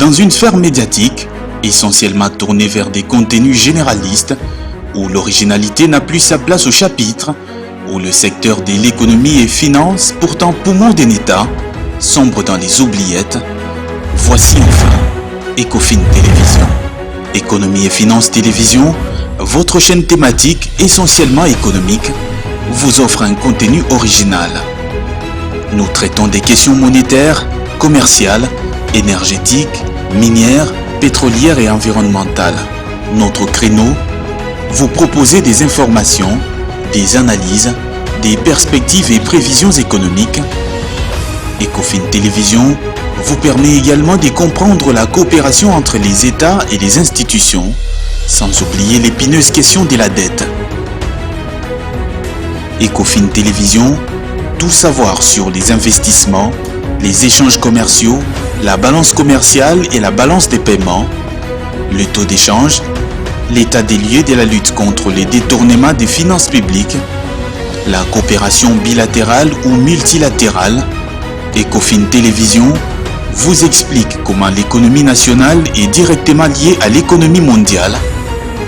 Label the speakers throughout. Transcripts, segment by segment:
Speaker 1: Dans une sphère médiatique, essentiellement tournée vers des contenus généralistes, où l'originalité n'a plus sa place au chapitre, où le secteur de l'économie et finance, pourtant poumon d'un État, sombre dans les oubliettes, voici enfin Ecofin Télévision. Économie et finance télévision, votre chaîne thématique essentiellement économique, vous offre un contenu original. Nous traitons des questions monétaires, commerciales, énergétiques, minières, pétrolières et environnementales. Notre créneau, vous proposer des informations, des analyses, des perspectives et prévisions économiques. Ecofin Télévision vous permet également de comprendre la coopération entre les États et les institutions, sans oublier l'épineuse question de la dette. Ecofin Télévision, tout savoir sur les investissements, les échanges commerciaux, la balance commerciale et la balance des paiements, le taux d'échange, l'état des lieux de la lutte contre les détournements des finances publiques, la coopération bilatérale ou multilatérale. Ecofin Télévision vous explique comment l'économie nationale est directement liée à l'économie mondiale.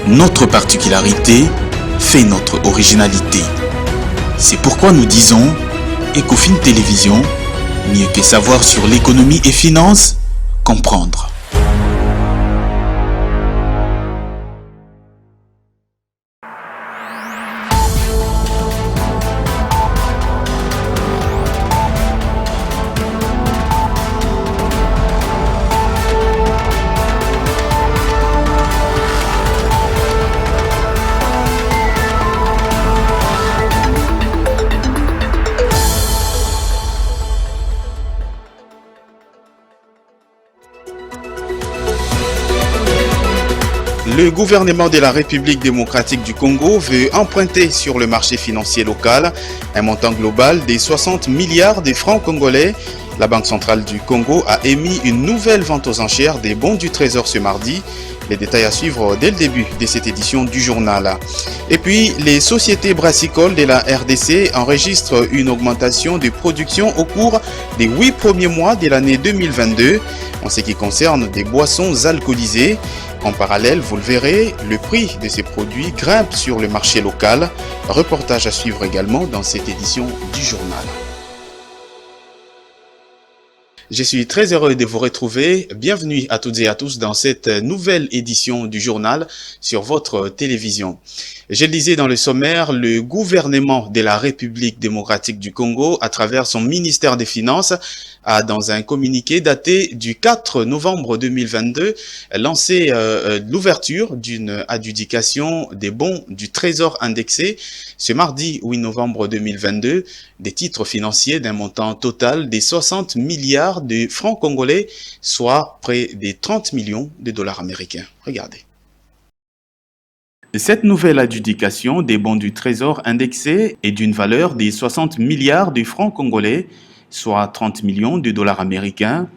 Speaker 1: Notre particularité fait notre originalité. C'est pourquoi nous disons Ecofin Télévision, mieux que savoir sur l'économie et finance, comprendre. Le gouvernement de la République démocratique du Congo veut emprunter sur le marché financier local un montant global de 60 milliards de francs congolais. La Banque centrale du Congo a émis une nouvelle vente aux enchères des bons du Trésor ce mardi. Les détails à suivre dès le début de cette édition du journal. Et puis, les sociétés brassicoles de la RDC enregistrent une augmentation de production au cours des 8 premiers mois de l'année 2022 en ce qui concerne des boissons alcoolisées. En parallèle, vous le verrez, le prix de ces produits grimpe sur le marché local. Reportage à suivre également dans cette édition du journal. Je suis très heureux de vous retrouver. Bienvenue à toutes et à tous dans cette nouvelle édition du journal sur votre télévision. Je le disais dans le sommaire, le gouvernement de la République démocratique du Congo, à travers son ministère des Finances, a dans un communiqué daté du 4 novembre 2022 lancé l'ouverture d'une adjudication des bons du Trésor indexés ce mardi 8 novembre 2022, des titres financiers d'un montant total de 60 milliards de francs congolais, soit près de 30 millions de dollars américains. Regardez. Cette nouvelle adjudication des bons du Trésor indexés est d'une valeur de 60 milliards de francs congolais, soit 30 millions de dollars américains,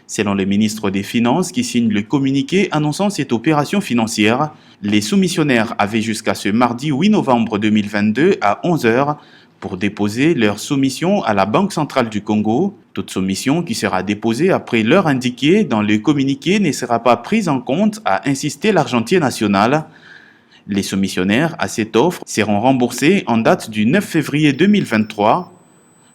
Speaker 1: selon le ministre des Finances qui signe le communiqué annonçant cette opération financière. Les soumissionnaires avaient jusqu'à ce mardi 8 novembre 2022 à 11 h pour déposer leur soumission à la Banque centrale du Congo. Toute soumission qui sera déposée après l'heure indiquée dans le communiqué ne sera pas prise en compte, a insisté l'argentier national. Les soumissionnaires à cette offre seront remboursés en date du 9 février 2023,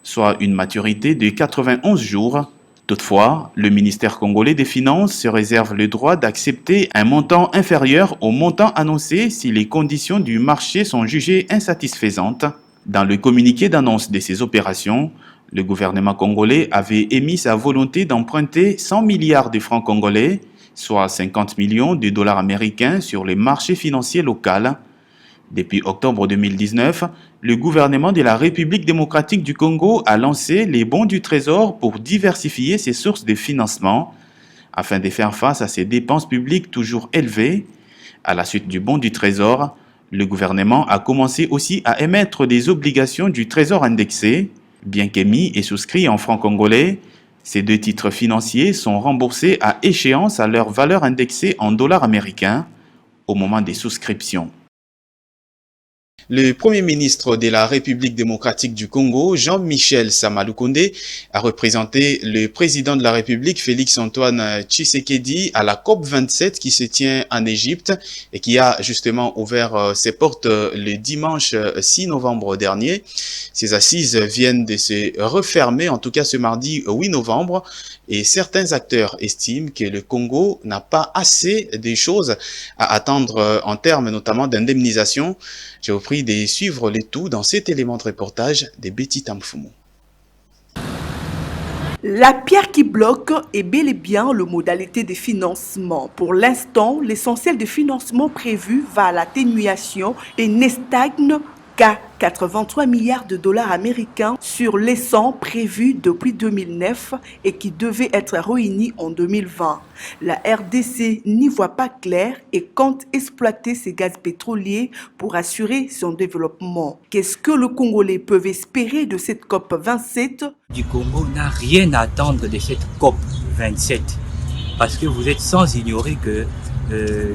Speaker 1: soit une maturité de 91 jours. Toutefois, le ministère congolais des Finances se réserve le droit d'accepter un montant inférieur au montant annoncé si les conditions du marché sont jugées insatisfaisantes. Dans le communiqué d'annonce de ces opérations, le gouvernement congolais avait émis sa volonté d'emprunter 100 milliards de francs congolais, soit 50 millions de dollars américains sur les marchés financiers locaux. Depuis octobre 2019, le gouvernement de la République démocratique du Congo a lancé les bons du Trésor pour diversifier ses sources de financement afin de faire face à ces dépenses publiques toujours élevées. À la suite du bon du Trésor, le gouvernement a commencé aussi à émettre des obligations du Trésor indexées. Bien qu'émis et souscrits en francs congolais, ces deux titres financiers sont remboursés à échéance à leur valeur indexée en dollars américains au moment des souscriptions. Le Premier ministre de la République démocratique du Congo, Jean-Michel Samaloukonde, a représenté le président de la République, Félix-Antoine Tshisekedi, à la COP27 qui se tient en Égypte et qui a justement ouvert ses portes le dimanche 6 novembre dernier. Ces assises viennent de se refermer, en tout cas ce mardi 8 novembre, et certains acteurs estiment que le Congo n'a pas assez de choses à attendre en termes notamment d'indemnisation. J'ai au prix de suivre le tout dans cet élément de reportage de Betty Tamfumo.
Speaker 2: La pierre qui bloque est bel et bien le modalité de financement. Pour l'instant, l'essentiel de financement prévu va à l'atténuation et ne stagne qu'à 83 milliards de dollars américains sur les 100 prévus depuis 2009 et qui devaient être réunis en 2020. La RDC n'y voit pas clair et compte exploiter ses gaz pétroliers pour assurer son développement. Qu'est-ce que le Congolais peut espérer de cette COP 27?
Speaker 3: Du Congo n'a rien à attendre de cette COP 27 parce que vous êtes sans ignorer que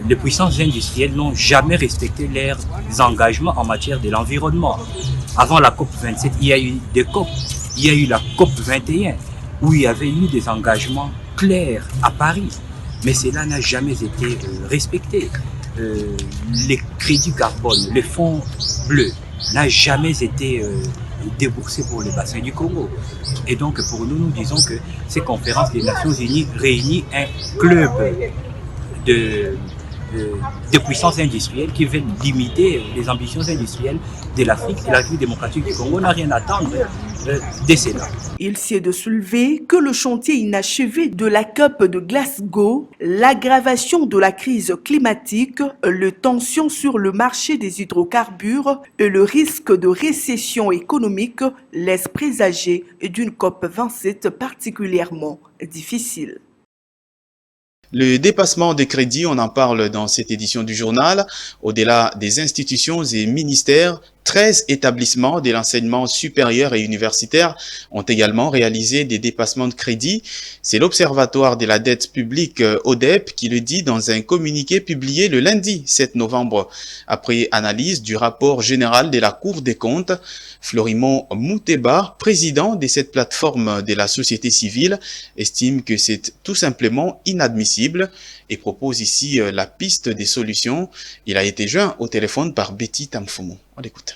Speaker 3: les puissances industrielles n'ont jamais respecté leurs engagements en matière de l'environnement. Avant la COP 27, il y a eu des COP. Il y a eu la COP 21 où il y avait eu des engagements clairs à Paris. Mais cela n'a jamais été respecté. Les crédits carbone, les fonds bleus n'ont jamais été déboursés pour les bassins du Congo. Et donc pour nous, nous disons que ces conférences des Nations Unies réunissent un club de puissances industrielles qui veulent limiter les ambitions industrielles de l'Afrique. Et la République démocratique du Congo n'a rien à attendre de cela.
Speaker 2: Il s'est de soulever que le chantier inachevé de la COP de Glasgow, l'aggravation de la crise climatique, les tensions sur le marché des hydrocarbures et le risque de récession économique laissent présager d'une COP 27 particulièrement difficile.
Speaker 1: Le dépassement des crédits, on en parle dans cette édition du journal. Au-delà des institutions et ministères, 13 établissements de l'enseignement supérieur et universitaire ont également réalisé des dépassements de crédits. C'est l'Observatoire de la dette publique ODEP qui le dit dans un communiqué publié le lundi 7 novembre après analyse du rapport général de la Cour des comptes. Florimond Mouteba, président de cette plateforme de la société civile, estime que c'est tout simplement inadmissible et propose ici la piste des solutions. Il a été joint au téléphone par Betty Tamfumo. On l'écoute.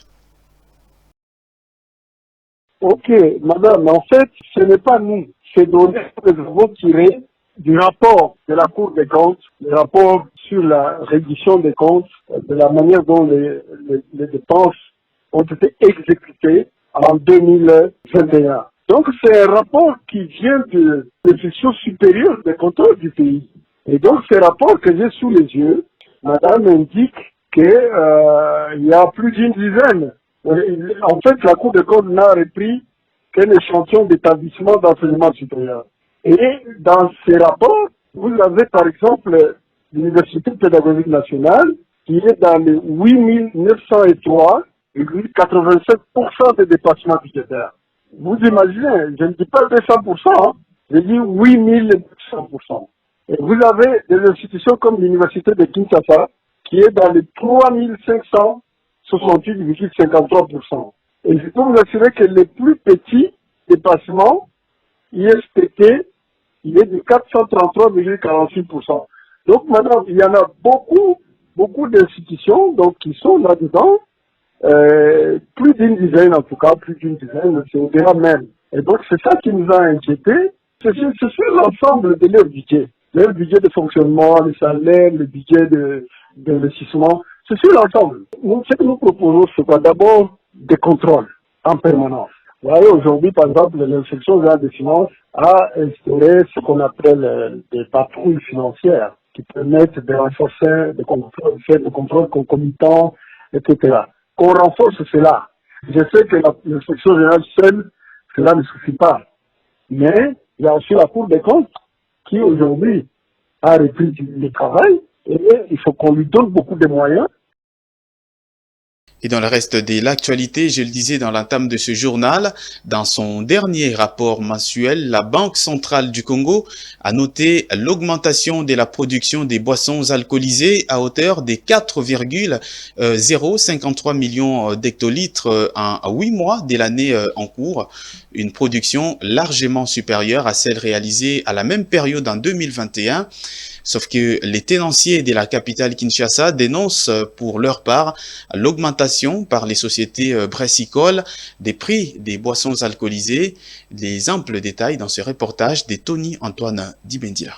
Speaker 4: Ok, madame, en fait, ce n'est pas nous. Ces données que nous avons tirées du rapport de la Cour des comptes, le rapport sur la reddition des comptes, de la manière dont les dépenses ont été exécutées en 2021. Donc, c'est un rapport qui vient de l'institution supérieure des contrôles du pays. Et donc, ce rapport que j'ai sous les yeux, madame indique qu'il y a plus d'une dizaine. En fait, la Cour des comptes n'a repris qu'un échantillon d'établissements d'enseignement supérieur. Et dans ces rapports, vous avez par exemple l'Université pédagogique nationale qui est dans les 8903,87% des dépassements budgétaires. Vous imaginez, je ne dis pas 200%, je dis 8900%. Et vous avez des institutions comme l'Université de Kinshasa qui est dans les 3568,53%. Et je peux vous assurer que les plus petits dépassements, ISPT, il est de 433,46%. Donc maintenant, il y en a beaucoup d'institutions donc, qui sont là-dedans, plus d'une dizaine en tout cas, plus d'une dizaine, c'est au-delà même. Et donc c'est ça qui nous a inquiétés, c'est sur l'ensemble de leur budget de fonctionnement, les salaires, le budget d'investissement, c'est sur l'ensemble. Ce que nous proposons, c'est quoi? D'abord des contrôles en permanence. Vous voyez, aujourd'hui, par exemple, l'inspection générale des finances a instauré ce qu'on appelle des patrouilles financières qui permettent de renforcer des contrôles, faire des contrôles concomitants, etc. Qu'on renforce cela. Je sais que l'inspection générale seule, cela ne suffit pas. Mais il y a aussi la Cour des comptes qui aujourd'hui a repris le travail et il faut qu'on lui donne beaucoup de moyens.
Speaker 1: Et dans le reste de l'actualité, je le disais dans l'entame de ce journal, dans son dernier rapport mensuel, la Banque centrale du Congo a noté l'augmentation de la production des boissons alcoolisées à hauteur de 4,053 millions d'hectolitres en 8 mois de l'année en cours, une production largement supérieure à celle réalisée à la même période en 2021. Sauf que les tenanciers de la capitale Kinshasa dénoncent pour leur part l'augmentation par les sociétés brassicoles des prix des boissons alcoolisées. Les amples détails dans ce reportage de Tony Antoine Dibendila.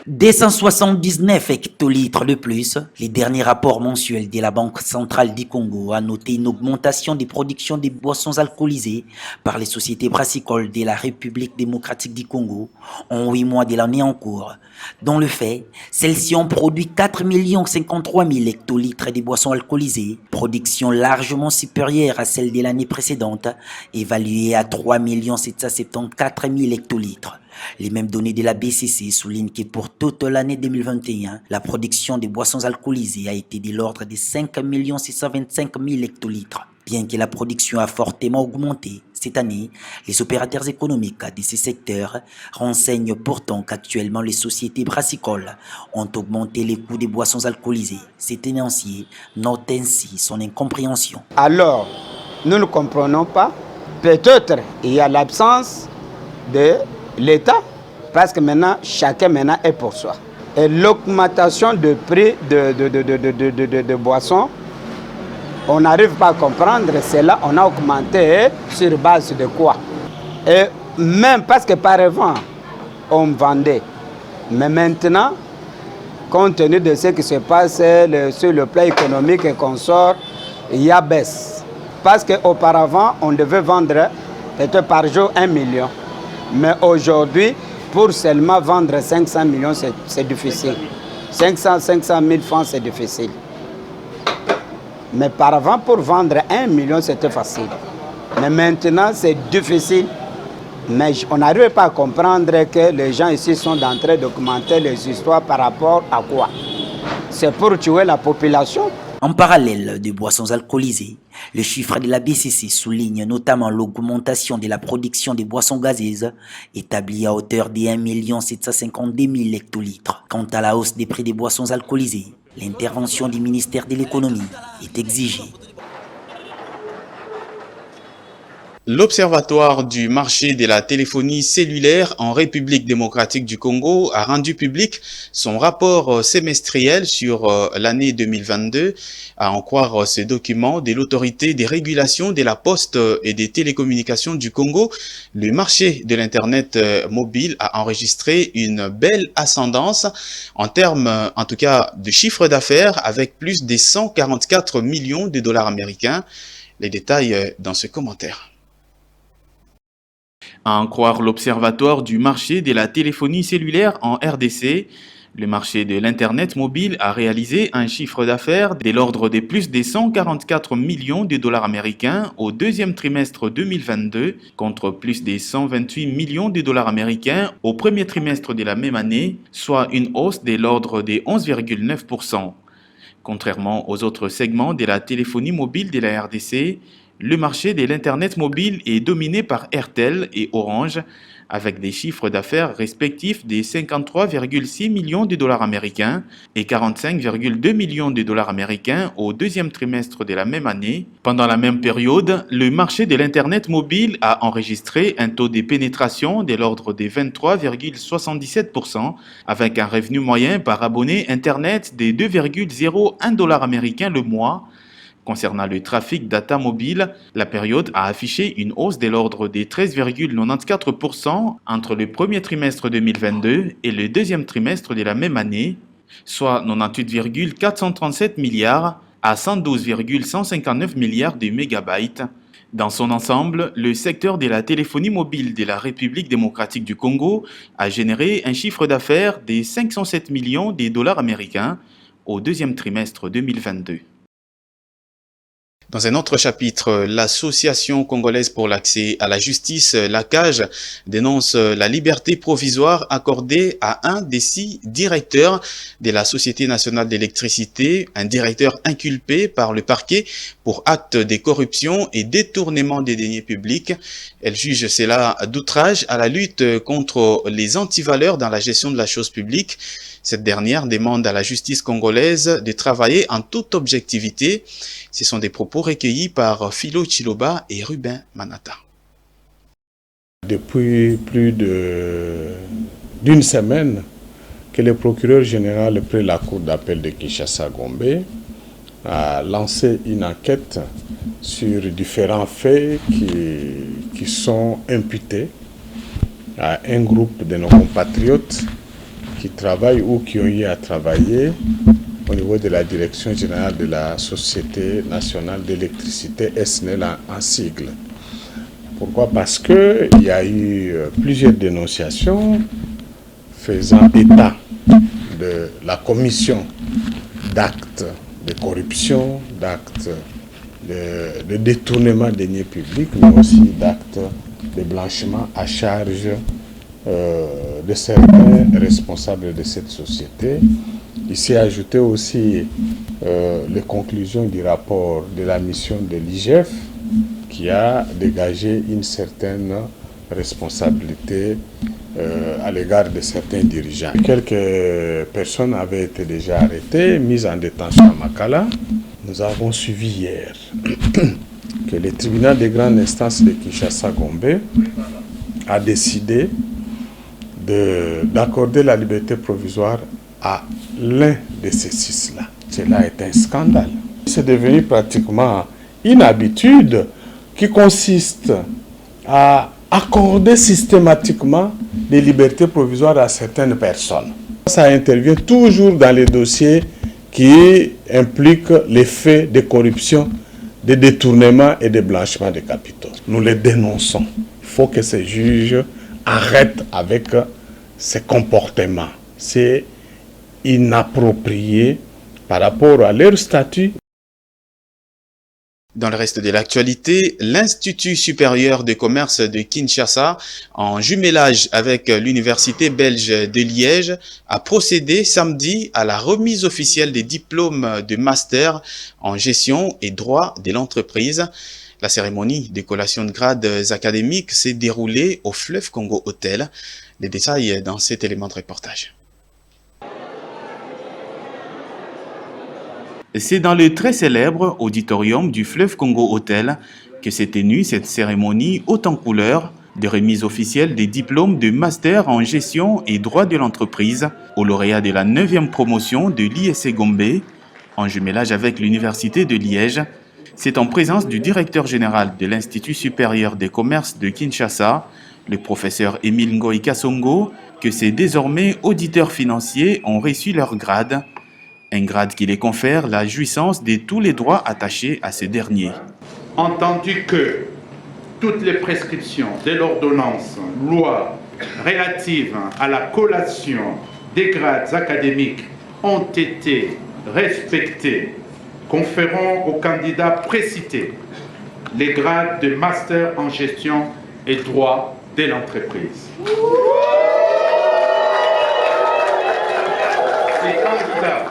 Speaker 5: 279 hectolitres de plus, les derniers rapports mensuels de la Banque centrale du Congo a noté une augmentation des productions des boissons alcoolisées par les sociétés brassicoles de la République démocratique du Congo en 8 mois de l'année en cours. Dans le fait, celles-ci ont produit 4 053 000 hectolitres de boissons alcoolisées, production largement supérieure à celle de l'année précédente, évaluée à 3 774 000 hectolitres. Les mêmes données de la BCC soulignent que pour toute l'année 2021, la production de boissons alcoolisées a été de l'ordre de 5 625 000 hectolitres. Bien que la production a fortement augmenté cette année, les opérateurs économiques de ces secteurs renseignent pourtant qu'actuellement les sociétés brassicoles ont augmenté les coûts des boissons alcoolisées. Ces tenanciers notent ainsi son incompréhension.
Speaker 6: Alors, nous ne comprenons pas. Peut-être il y a l'absence de l'État, parce que maintenant, chacun est pour soi. Et l'augmentation de prix de boissons, on n'arrive pas à comprendre. C'est là on a augmenté sur base de quoi? Et même parce que par avant, on vendait. Mais maintenant, compte tenu de ce qui se passe sur le plan économique et qu'on sort, il y a baisse. Parce qu'auparavant, on devait vendre peut-être par jour 1 million. Mais aujourd'hui, pour seulement vendre 500 millions, c'est difficile. 500 000 francs, c'est difficile. Mais par avant, pour vendre 1 million, c'était facile. Mais maintenant, c'est difficile. Mais on n'arrive pas à comprendre que les gens ici sont en train d'augmenter les histoires par rapport à quoi? C'est pour tuer la population.
Speaker 5: En parallèle des boissons alcoolisées, le chiffre de la BCC souligne notamment l'augmentation de la production des boissons gazeuses, établie à hauteur de 1 752 000 hectolitres. Quant à la hausse des prix des boissons alcoolisées, l'intervention du ministère de l'économie est exigée.
Speaker 1: L'Observatoire du marché de la téléphonie cellulaire en République démocratique du Congo a rendu public son rapport semestriel sur l'année 2022. À en croire ce document de l'autorité des régulations de la poste et des télécommunications du Congo, le marché de l'Internet mobile a enregistré une belle ascendance en termes, en tout cas, de chiffre d'affaires avec plus de 144 millions de dollars américains. Les détails dans ce commentaire. À en croire l'Observatoire du marché de la téléphonie cellulaire en RDC, le marché de l'Internet mobile a réalisé un chiffre d'affaires de l'ordre de plus de 144 millions de dollars américains au deuxième trimestre 2022 contre plus de 128 millions de dollars américains au premier trimestre de la même année, soit une hausse de l'ordre de 11,9%. Contrairement aux autres segments de la téléphonie mobile de la RDC, le marché de l'Internet mobile est dominé par Airtel et Orange, avec des chiffres d'affaires respectifs de 53,6 millions de dollars américains et 45,2 millions de dollars américains au deuxième trimestre de la même année. Pendant la même période, le marché de l'Internet mobile a enregistré un taux de pénétration de l'ordre de 23,77%, avec un revenu moyen par abonné Internet de 2,01 dollars américains le mois. Concernant le trafic data mobile, la période a affiché une hausse de l'ordre de 13,94% entre le premier trimestre 2022 et le deuxième trimestre de la même année, soit 98,437 milliards à 112,159 milliards de mégabytes. Dans son ensemble, le secteur de la téléphonie mobile de la République démocratique du Congo a généré un chiffre d'affaires de 507 millions de dollars américains au deuxième trimestre 2022. Dans un autre chapitre, l'Association congolaise pour l'accès à la justice, l'ACAJ, dénonce la liberté provisoire accordée à un des 6 directeurs de la Société nationale d'électricité, un directeur inculpé par le parquet pour actes de corruption et détournement des deniers publics. Elle juge cela d'outrage à la lutte contre les antivaleurs dans la gestion de la chose publique. Cette dernière demande à la justice congolaise de travailler en toute objectivité. Ce sont des propos recueillis par Philo Chiloba et Ruben Manata.
Speaker 7: Depuis plus d'une semaine que le procureur général près la cour d'appel de Kinshasa-Gombe a lancé une enquête sur différents faits qui sont imputés à un groupe de nos compatriotes qui travaillent ou qui ont eu à travailler au niveau de la Direction générale de la Société nationale d'électricité, SNEL en sigle. Pourquoi? Parce qu'il y a eu plusieurs dénonciations faisant état de la commission d'actes de corruption, d'actes de détournement des deniers publics, mais aussi d'actes de blanchiment à charge de certains responsables de cette société. Il s'est ajouté aussi les conclusions du rapport de la mission de l'IGF qui a dégagé une certaine responsabilité à l'égard de certains dirigeants. Quelques personnes avaient été déjà arrêtées, mises en détention à Makala. Nous avons suivi hier que le tribunal de grande instance de Kinshasa-Gombe a décidé d'accorder la liberté provisoire à l'un de ces 6-là. Cela est un scandale. C'est devenu pratiquement une habitude qui consiste à accorder systématiquement des libertés provisoires à certaines personnes. Ça intervient toujours dans les dossiers qui impliquent les faits de corruption, de détournement et de blanchiment de capitaux. Nous les dénonçons. Il faut que ces juges arrêtent avec ces comportements. C'est inapproprié par rapport à leur statut.
Speaker 1: Dans le reste de l'actualité, l'Institut supérieur de commerce de Kinshasa, en jumelage avec l'Université belge de Liège, a procédé samedi à la remise officielle des diplômes de master en gestion et droit de l'entreprise. La cérémonie de collation de grades académiques s'est déroulée au Fleuve Congo Hotel. Les détails dans cet élément de reportage. C'est dans le très célèbre auditorium du Fleuve Congo Hotel que s'est tenue cette cérémonie haute en couleurs de remise officielle des diplômes de master en gestion et droit de l'entreprise aux lauréats de la 9e promotion de l'ISC Gombe en jumelage avec l'Université de Liège. C'est en présence du directeur général de l'Institut supérieur des commerces de Kinshasa, le professeur Émile Ngoï Kassongo, que ces désormais auditeurs financiers ont reçu leur grade. Un grade qui les confère la jouissance de tous les droits attachés à ces derniers.
Speaker 8: Entendu que toutes les prescriptions de l'ordonnance loi relatives à la collation des grades académiques ont été respectées, conférant aux candidats précités les grades de master en gestion et droit de l'entreprise. Ces candidats.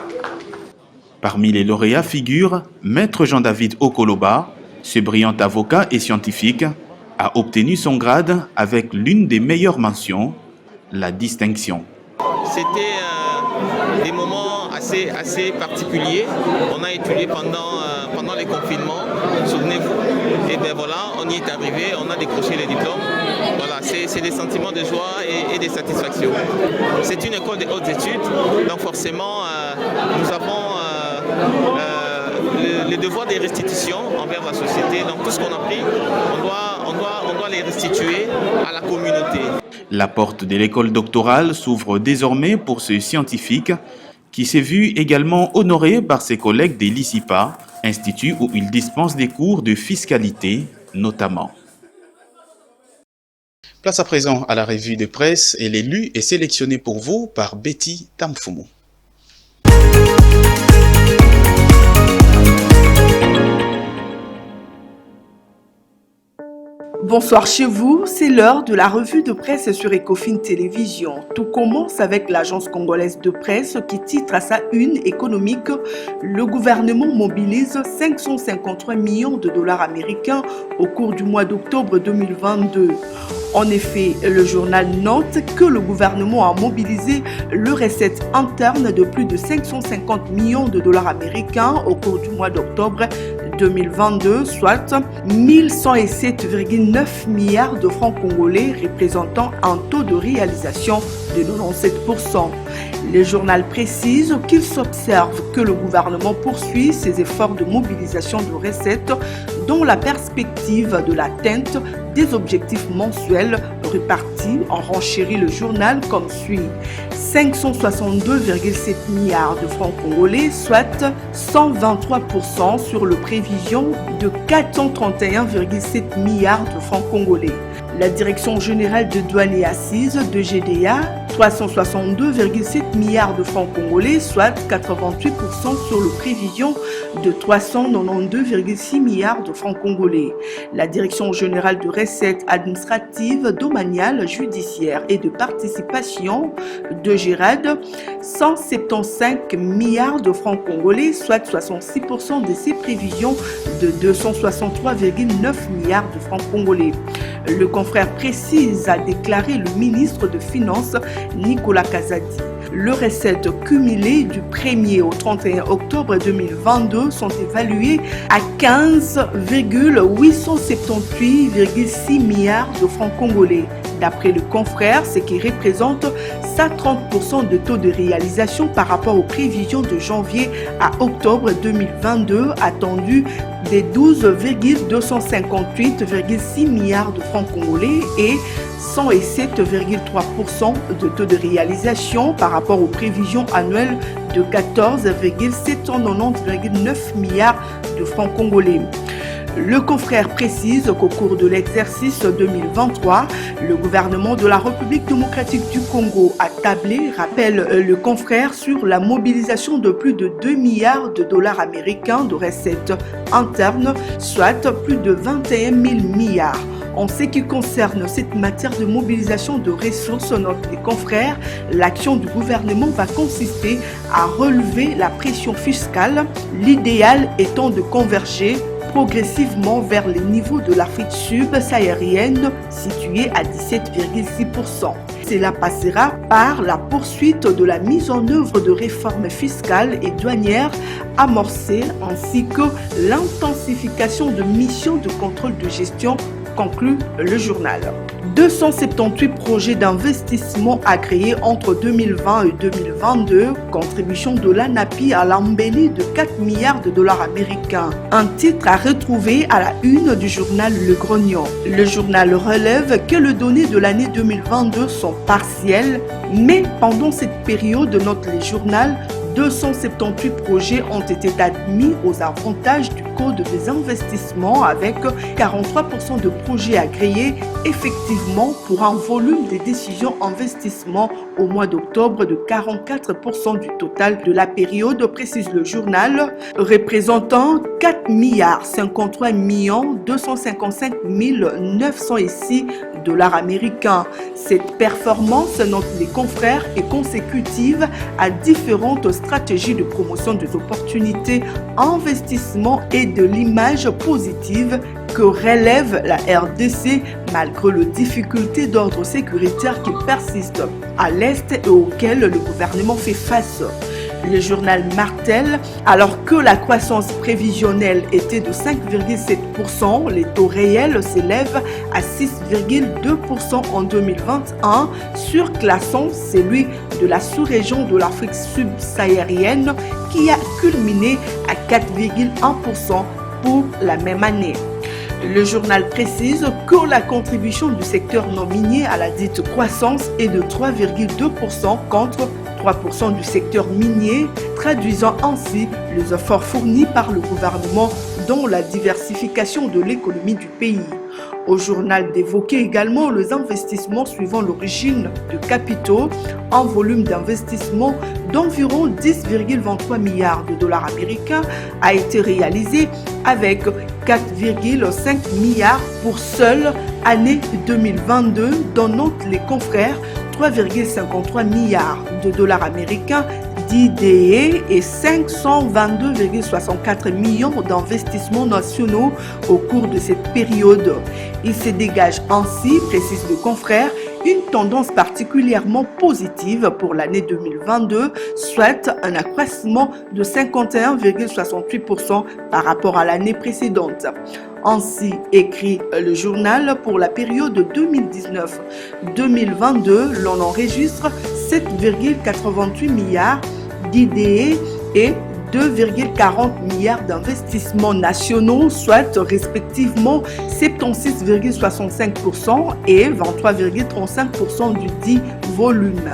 Speaker 1: Parmi les lauréats figure Maître Jean-David Okoloba, ce brillant avocat et scientifique, a obtenu son grade avec l'une des meilleures mentions, la distinction.
Speaker 9: C'était des moments assez particuliers. On a étudié pendant les confinements, souvenez-vous. Et bien voilà, on y est arrivé, on a décroché les diplômes. Voilà, c'est des sentiments de joie et des satisfactions. C'est une école de hautes études, donc forcément nous avons le devoir des restitutions envers la société. Donc tout ce qu'on a pris, on doit les restituer à la communauté.
Speaker 1: La porte de l'école doctorale s'ouvre désormais pour ce scientifique qui s'est vu également honoré par ses collègues des l'ICIPA, institut où il dispense des cours de fiscalité notamment. Place à présent à la revue de presse et l'élu est sélectionné pour vous par Betty Tamfumu.
Speaker 2: Bonsoir chez vous, c'est l'heure de la revue de presse sur Ecofin Télévision. Tout commence avec l'agence congolaise de presse qui titre à sa une économique « Le gouvernement mobilise 553 millions de dollars américains au cours du mois d'octobre 2022 ». En effet, le journal note que le gouvernement a mobilisé le recette interne de plus de 550 millions de dollars américains au cours du mois d'octobre 2022, soit 1107,9 milliards de francs congolais, représentant un taux de réalisation de 97%. Le journal précise qu'il s'observe que le gouvernement poursuit ses efforts de mobilisation de recettes dans la perspective de l'atteinte des objectifs mensuels répartis, en renchérit le journal comme suit. 562,7 milliards de francs congolais, soit 123% sur le prévision de 431,7 milliards de francs congolais. La Direction générale de douane et assises de GDA, 362,7 milliards de francs congolais, soit 88% sur le prévision de 392,6 milliards de francs congolais. La Direction générale de recettes administratives, domaniales, judiciaires et de participation de GERAD, 175 milliards de francs congolais, soit 66% de ses prévisions de 263,9 milliards de francs congolais. Le confrère précise, a déclaré le ministre de Finances Nicolas Kazadi. Les recettes cumulées du 1er au 31 octobre 2022 sont évaluées à 15,878,6 milliards de francs congolais. D'après le confrère, ce qui représente 130% de taux de réalisation par rapport aux prévisions de janvier à octobre 2022 attendues des 12,258,6 milliards de francs congolais et 107,3% de taux de réalisation par rapport aux prévisions annuelles de 14,790,9 milliards de francs congolais. Le confrère précise qu'au cours de l'exercice 2023, le gouvernement de la République démocratique du Congo a tablé, rappelle le confrère, sur la mobilisation de plus de 2 milliards de dollars américains de recettes internes, soit plus de 21 000 milliards. En ce qui concerne cette matière de mobilisation de ressources, notent les confrères, l'action du gouvernement va consister à relever la pression fiscale, l'idéal étant de converger progressivement vers les niveaux de l'Afrique subsaharienne située à 17,6%. Cela passera par la poursuite de la mise en œuvre de réformes fiscales et douanières amorcées ainsi que l'intensification de missions de contrôle de gestion, conclut le journal. 278 projets d'investissement agréés entre 2020 et 2022, contribution de l'ANAPI à l'embellie de 4 milliards de dollars américains. Un titre à retrouver à la une du journal Le Grognon. Le journal relève que les données de l'année 2022 sont partielles, mais pendant cette période, note le journal, 278 projets ont été admis aux avantages du Code des investissements avec 43% de projets agréés effectivement pour un volume des décisions investissement au mois d'octobre de 44% du total de la période, précise le journal, représentant 4 milliards 53 255 906 dollars américains. Cette performance, notent les confrères, est consécutive à différentes stratégies de promotion des opportunités, investissement et de l'image positive que relève la RDC malgré les difficultés d'ordre sécuritaire qui persistent à l'Est et auxquelles le gouvernement fait face. Le journal martèle, alors que la croissance prévisionnelle était de 5,7%, les taux réels s'élèvent à 6,2% en 2021, surclassant celui de la sous-région de l'Afrique subsaharienne qui a culminé à 4,1% pour la même année. Le journal précise que la contribution du secteur non minier à la dite croissance est de 3,2% contre 3% du secteur minier, traduisant ainsi les efforts fournis par le gouvernement dans la diversification de l'économie du pays. Au journal d'évoquer également les investissements suivant l'origine de capitaux, un volume d'investissement d'environ 10,23 milliards de dollars américains a été réalisé avec 4,5 milliards pour seuls année 2022 dont notent les confrères 3,53 milliards de dollars américains d'IDE et 522,64 millions d'investissements nationaux au cours de cette période. Il se dégage ainsi, précise le confrère, une tendance particulièrement positive pour l'année 2022, soit un accroissement de 51,68% par rapport à l'année précédente. Ainsi écrit le journal, pour la période 2019-2022, l'on enregistre 7,88 milliards d'IDE et 2,40 milliards d'investissements nationaux, soit respectivement 76,65% et 23,35% du dit volume.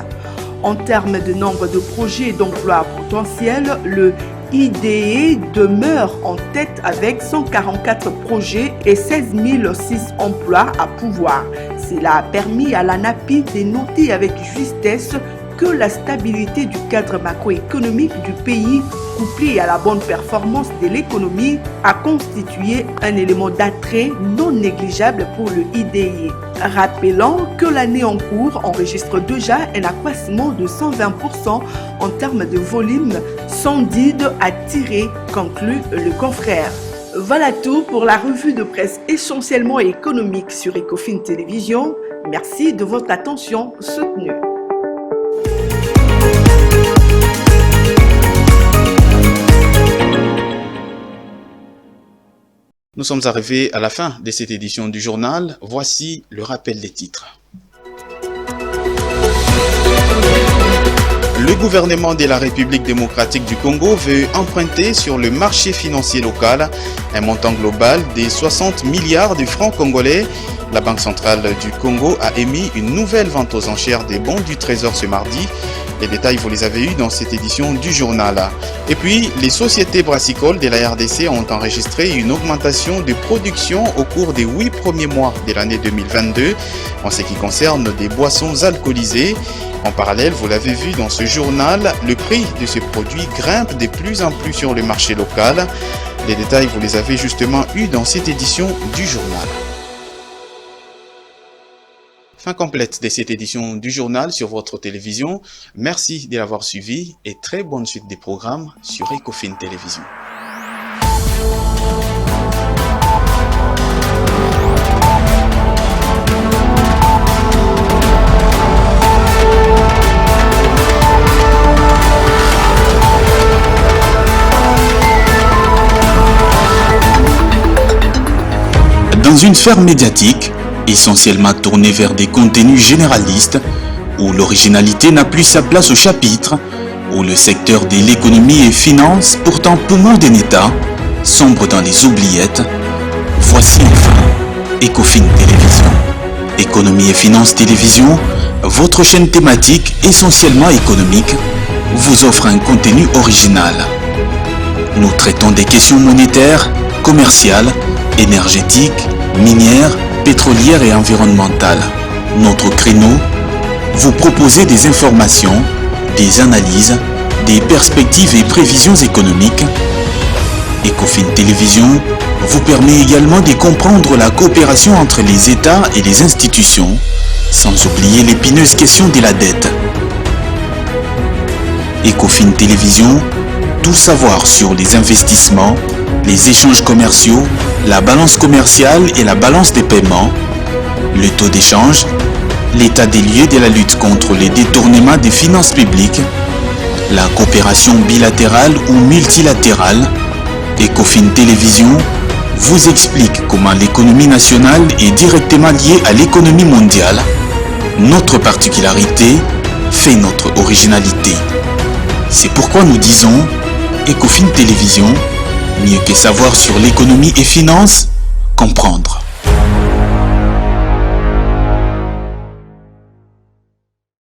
Speaker 2: En termes de nombre de projets et d'emplois potentiels, le IDE demeure en tête avec 144 projets et 16 006 emplois à pouvoir. Cela a permis à l'ANAPI de noter avec justesse que la stabilité du cadre macroéconomique du pays, couplée à la bonne performance de l'économie, a constitué un élément d'attrait non négligeable pour le IDE. Rappelons que l'année en cours enregistre déjà un accroissement de 120% en termes de volume, sans guide à tirer, conclut le confrère. Voilà tout pour la revue de presse essentiellement économique sur Ecofin Télévision. Merci de votre attention soutenue.
Speaker 1: Nous sommes arrivés à la fin de cette édition du journal. Voici le rappel des titres. Le gouvernement de la République démocratique du Congo veut emprunter sur le marché financier local un montant global de 60 milliards de francs congolais. La Banque centrale du Congo a émis une nouvelle vente aux enchères des bons du Trésor ce mardi. Les détails, vous les avez eus dans cette édition du journal. Et puis, les sociétés brassicoles de la RDC ont enregistré une augmentation de production au cours des 8 premiers mois de l'année 2022 en ce qui concerne des boissons alcoolisées. En parallèle, vous l'avez vu dans ce journal, le prix de ce produit grimpe de plus en plus sur le marché local. Les détails, vous les avez justement eus dans cette édition du journal. Fin complète de cette édition du journal sur votre télévision. Merci de l'avoir suivi et très bonne suite des programmes sur Ecofin Télévision. Dans une sphère médiatique, essentiellement tournée vers des contenus généralistes, où l'originalité n'a plus sa place au chapitre, où le secteur de l'économie et finance, pourtant poumon d'un État, sombre dans les oubliettes, voici enfin Ecofin Télévision. Économie et finance télévision, votre chaîne thématique essentiellement économique, vous offre un contenu original. Nous traitons des questions monétaires, commerciales, énergétiques, minières, pétrolière et environnementale. Notre créneau, vous proposer des informations, des analyses, des perspectives et prévisions économiques. Ecofin Télévision vous permet également de comprendre la coopération entre les États et les institutions, sans oublier l'épineuse question de la dette. Ecofin Télévision, tout savoir sur les investissements, les échanges commerciaux, la balance commerciale et la balance des paiements, le taux d'échange, l'état des lieux de la lutte contre les détournements des finances publiques, la coopération bilatérale ou multilatérale. Ecofin Télévision vous explique comment l'économie nationale est directement liée à l'économie mondiale. Notre particularité fait notre originalité. C'est pourquoi nous disons Ecofin Télévision, mieux que savoir sur l'économie et finance, comprendre.